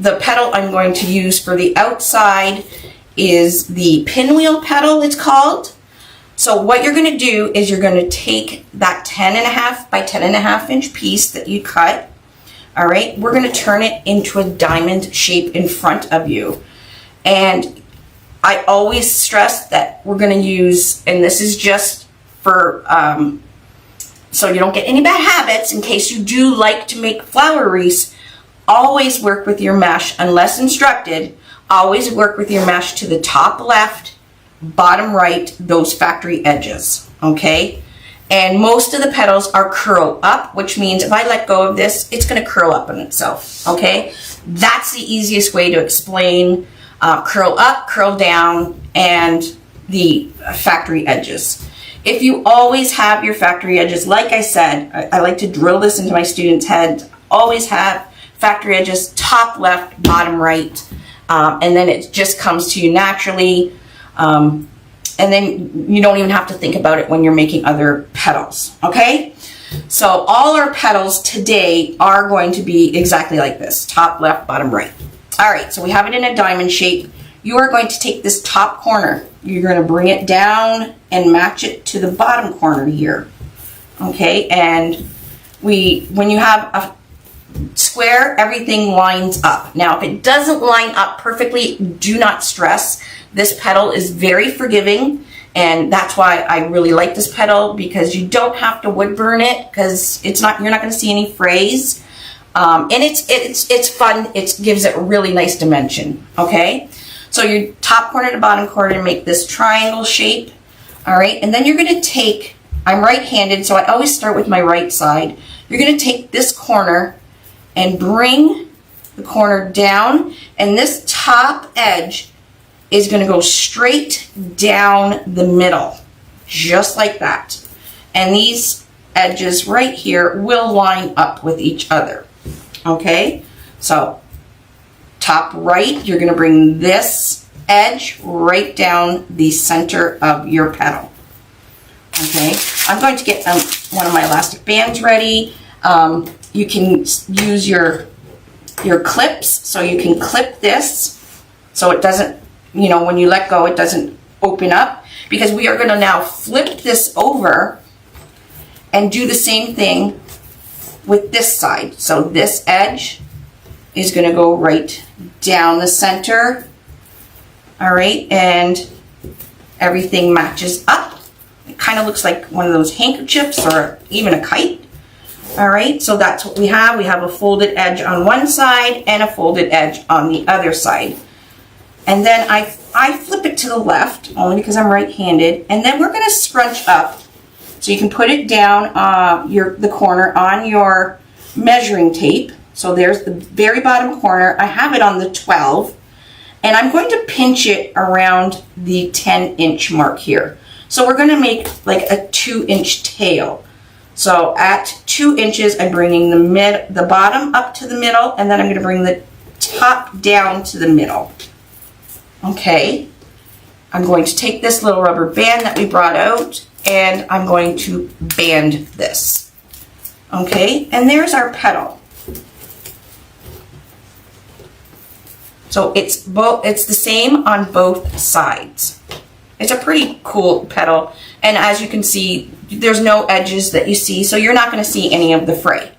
the petal I'm going to use for the outside is the Pinwheel petal, it's called. So what you're going to do is you're going to take that 10.5 by 10.5 inch piece that you cut. All right, we're going to turn it into a diamond shape in front of you. And I always stress that we're going to use, and this is just for, so you don't get any bad habits, in case you do like to make flower wreaths, always work with your mesh, unless instructed, always work with your mesh to the top left, bottom right, those factory edges, okay? And most of the petals are curl up, which means if I let go of this, it's going to curl up on itself, okay? That's the easiest way to explain curl up, curl down, and the factory edges. If you always have your factory edges, like I said, I like to drill this into my students' heads, always have factory edges, top left, bottom right, and then it just comes to you naturally. And then you don't even have to think about it when you're making other petals, okay? So all our petals today are going to be exactly like this, top left, bottom right. All right, so we have it in a diamond shape. You are going to take this top corner, you're going to bring it down and match it to the bottom corner here, okay? And when you have a square, everything lines up. Now, if it doesn't line up perfectly, do not stress. This petal is very forgiving, and that's why I really like this petal, because you don't have to wood burn it, because you're not going to see any frays. And it's fun. It gives it a really nice dimension. Okay, so your top corner to bottom corner, make this triangle shape. All right, and then you're going to take. I'm right-handed, so I always start with my right side. You're going to take this corner and bring the corner down, and this top edge is going to go straight down the middle, just like that. And these edges right here will line up with each other. Okay, so top right, you're going to bring this edge right down the center of your petal. Okay, I'm going to get one of my elastic bands ready. You can use your clips, so you can clip this so it doesn't, you know, when you let go, it doesn't open up, because we are going to now flip this over and do the same thing with this side. So this edge is going to go right down the center. All right, and everything matches up. It kind of looks like one of those handkerchiefs or even a kite. All right, so that's what we have. We have a folded edge on one side and a folded edge on the other side. And then I flip it to the left, only because I'm right-handed, and then we're going to scrunch up. So you can put it down the corner on your measuring tape. So there's the very bottom corner. I have it on the 12, and I'm going to pinch it around the 10-inch mark here. So we're going to make like a 2-inch tail. So at 2 inches, I'm bringing the bottom up to the middle, and then I'm going to bring the top down to the middle. Okay, I'm going to take this little rubber band that we brought out, and I'm going to band this. Okay, and there's our petal. So it's the same on both sides. It's a pretty cool petal, and as you can see, there's no edges that you see, so you're not going to see any of the fray.